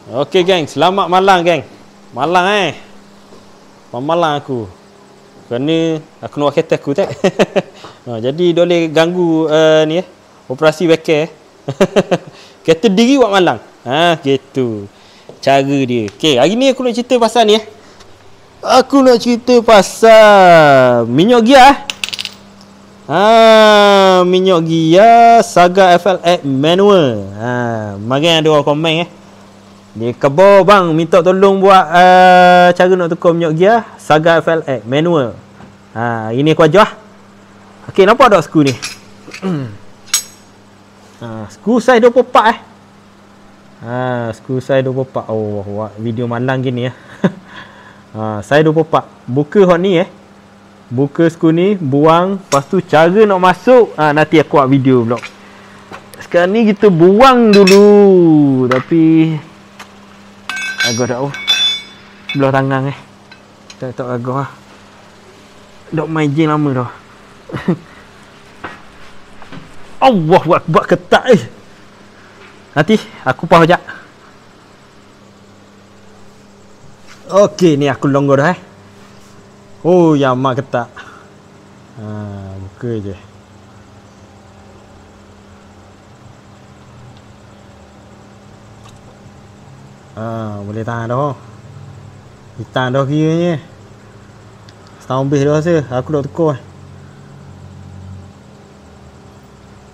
Okey geng, selamat malam geng. Malam Malam aku. Kerana aku nak kereta aku tak. Jadi boleh ganggu ni operasi bengkel. Kereta diri buat malang. Gitu. Cara dia. Okey, hari ni aku nak cerita pasal ni Aku nak cerita pasal minyak gear. Minyak gear Saga FLX manual. Mari ada orang komen dia kebor bang minta tolong buat cara nak tukar minyak gear Saga FLX manual. Ini aku ajar. Okey, nampak tak skru ni? Skru size 24 skru size 24. Oh, buat video malang gini size 24. Buka hot ni buka skru ni, buang, lepas tu cara nak masuk nanti aku buat video vlog. Sekarang ni kita buang dulu. Tapi agak dah sebelah tangan tak agak dok main jin lama dah. Allah buat ketat nanti aku pause jap. Okey, ni aku longgar dah Oh, yang mak ketak. Buka je. Boleh tahan dah. Hitam dah kiranya. Setahun lebih dah rasa. Aku dah tukar.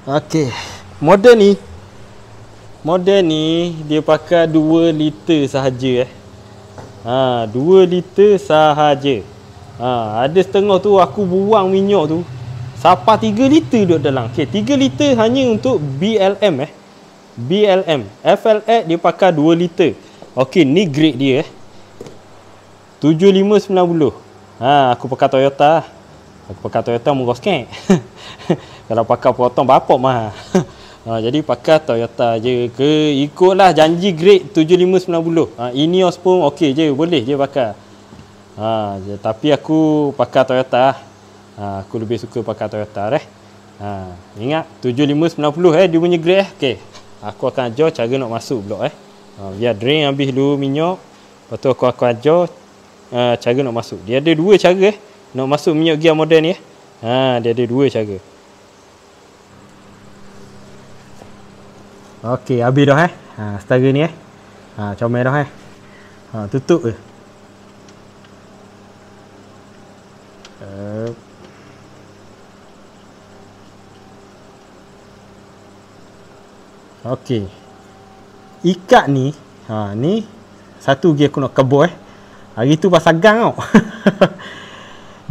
Okey. Model ni dia pakai 2 liter sahaja 2 liter sahaja. Ada setengah tu aku buang minyak tu. Sampai 3 liter duduk dalam. Okey, 3 liter hanya untuk BLM BLM. FLX dia pakai 2 liter. Okey, ni grade dia 7590. Aku pakai Toyota. Murah sikit. Kalau pakai potong bapak mah. Jadi pakai Toyota je ke, ikutlah janji grade 7590. Ineos pun okey je, boleh je pakai. Tapi aku pakai Toyota. Aku lebih suka pakai Toyota ingat 7590 dia punya grade Okey. Aku akan ajar cara nak masuk blok biar drain habis dulu minyak. Lepas tu aku akan ajar cara nak masuk. Dia ada 2 cara nak masuk minyak gear model ni dia ada 2 cara. Okey, habis dah setara ni comel dah tutup je. Okey. Ikat ni ni satu gear aku nak kebor hari tu pasal gang tau.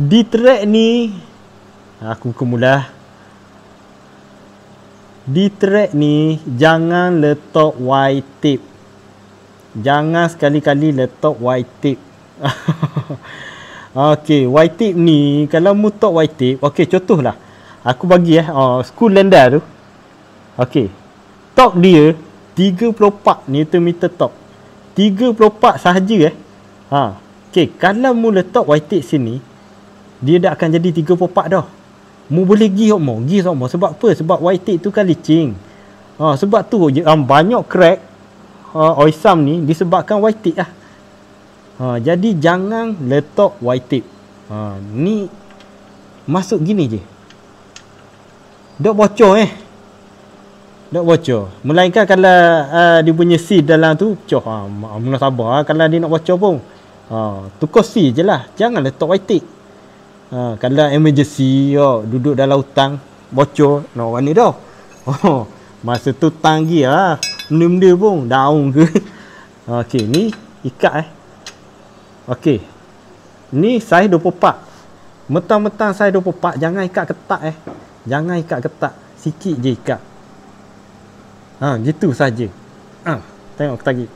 Di track ni aku kemula. Di track ni jangan letak white tape. Jangan sekali-kali letak white tape. Okey, white tape ni kalau mu letak white tape, okey contohlah aku bagi skru lender tu. Okey. Torque dia 34 Nm torque. 34 sahaja Okey, kalau mu letak white tape sini, dia dah akan jadi 34 dah. Mu boleh gi sama. Sebab apa? Sebab white tape tu kan licin. Sebab tu banyak crack oisam ni disebabkan white tape jadi jangan letak white tape. Ni masuk gini je. Dok bocor Dok bocor. Melainkan kalau dia punya seal dalam tu pecah. Mula sabar kalau dia nak bocor pun. Tukar seal je lah. Jangan letak white tape. Kalau emergency duduk dalam hutang bocor nak buat ni dah. Masa tu tanggi benda-benda pun daun ke. Okey, ni ikat Okey. Ni saiz 24. Mentang-mentang saiz 24 jangan ikat ketat Jangan ikat ketat. Sikit je ikat. Gitu saja. Tengok ketagi.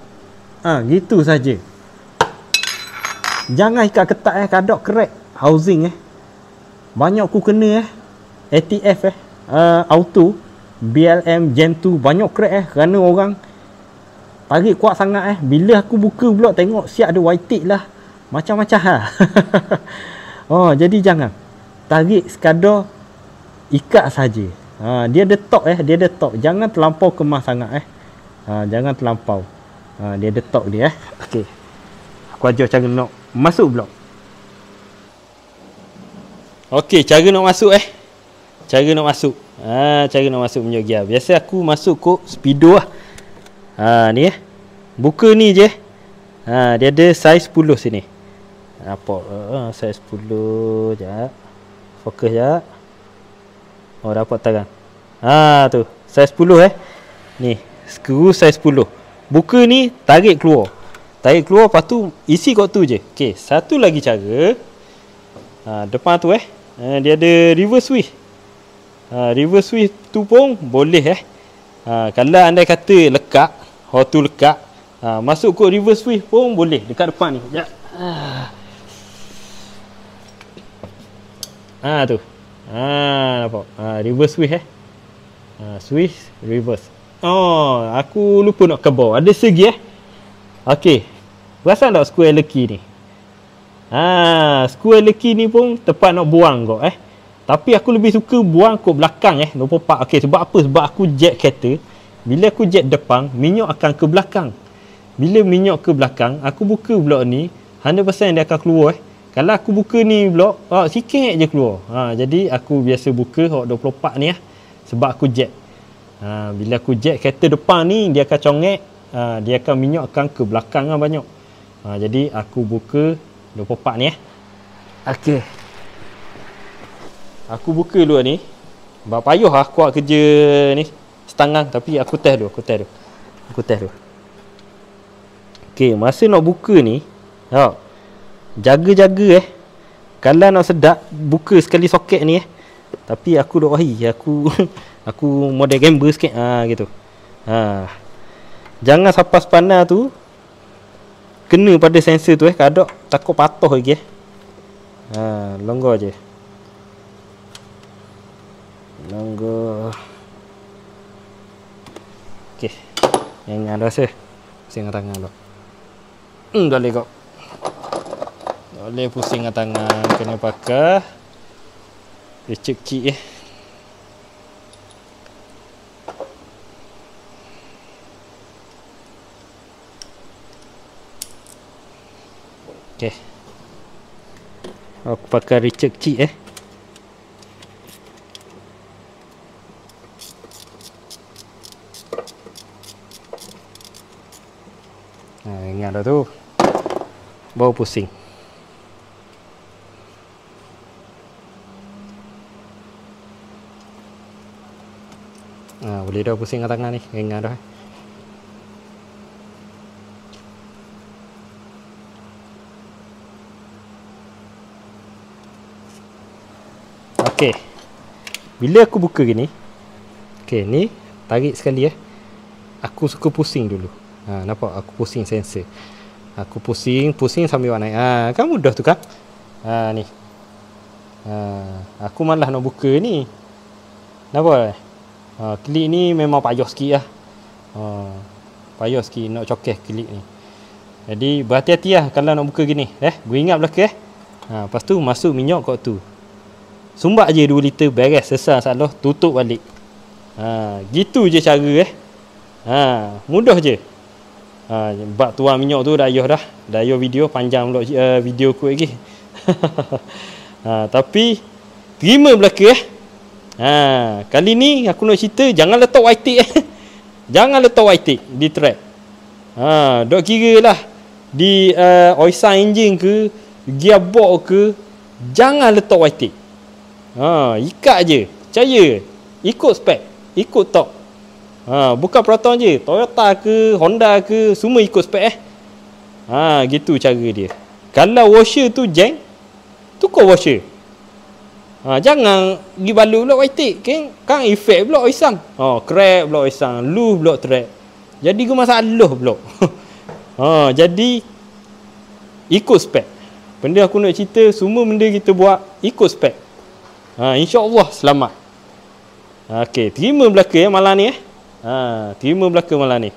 Gitu saja. Jangan ikat ketat kadang crack housing banyak aku kena ATF auto BLM Gen 2 banyak crack kerana orang tarik kuat sangat bila aku buka pula tengok siap ada white tape lah macam-macam jadi jangan tarik sekadar ikat saja. Dia ada top dia ada top. Jangan terlampau kemas sangat jangan terlampau. Dia ada tok dia Okey. Aku ajar cara nak masuk blok. Okey, cara nak masuk Cara nak masuk. Cara nak masuk punya gear. Biasa aku masuk kod speedo lah. Ni buka ni je. Dia ada saiz 10 sini. Nampak? Saiz 10 jap. Fokus jap. Dapat terang. Tu. Saiz 10 Ni, skru saiz 10. Buka ni, tarik keluar. Tarik keluar, lepas tu isi kat tu je. Okey, satu lagi cara. Depan tu dia ada reverse switch. Reverse switch tu pun boleh kalau anda kata lekat, tu lekat, masuk kod reverse switch pun boleh dekat depan ni. Sekejap. Tu. Nampak? Reverse switch switch reverse. Aku lupa nak kebau. Ada segi Okey. Perasan tak square leki ni? Square leki ni pun tepat nak buang kau Tapi aku lebih suka buang kod belakang 24. Okey, sebab apa? Sebab aku jet kereta. Bila aku jet depan, minyak akan ke belakang. Bila minyak ke belakang, aku buka blok ni, 100% dia akan keluar Kalau aku buka ni blok, sikit je keluar. Jadi aku biasa buka 24 ni sebab aku jet. Bila aku jet kereta depan ni, dia akan congek, dia akan minyak akan ke belakang banyak. Jadi aku buka 24 ni Okey. Aku buka dulu ni. Sebab payuh aku buat kerja ni setengah, tapi aku test dulu. Okey, masa nak buka ni, jaga-jaga kalau nak sedap, buka sekali soket ni Tapi aku duk aku model gambar sikit gitu. Jangan sapas panah tu kena pada sensor tu kadang takut patah lagi longgar je. Longgar. Okey. Yang ada rasa pusing tangan tu. Dah le kau. Boleh pusing tangan, kena pakai cek-cek Okey. Aku pakai recek cik ingat dah tu. Baru pusing. Boleh dah pusing tangan ni. Ingat dah. Okey. Bila aku buka gini. Okey, ni tarik sekali Aku suka pusing dulu. Nampak aku pusing sensor. Aku pusing sambil naik. Kan mudah tu kan? Ni. Aku malah nak buka ni. Nampak? Klik ni memang payah sikit payah sikit nak cokeh klik ni. Jadi berhati-hati kalau nak buka gini. Beringat belakang lepas tu masuk minyak kat tu. Sumbat je 2 liter, beres, selesai salah, tutup balik. Gitu je cara mudah je. Bak tuang minyak tu dah ayuh video panjang pula video aku lagi. Tapi terima belakang kali ni aku nak cerita jangan letak white jangan letak white di track. Dok kira lah di oil engine ke gearbox ke, jangan letak white. Ikat je, percaya, ikut spek, ikut tok. Bukan Proton je, Toyota ke Honda ke semua ikut spek gitu cara dia. Kalau washer tu jeng, tukar washer. Jangan pergi balut pula white kan efek pula oisang. Crack pula oisang, loose pula track. Jadi ke masalah pula. Jadi ikut spek. Benda aku nak cerita, semua benda kita buat ikut spek. InsyaAllah selamat. Okey, terima belaka malam ni terima belaka malam ni.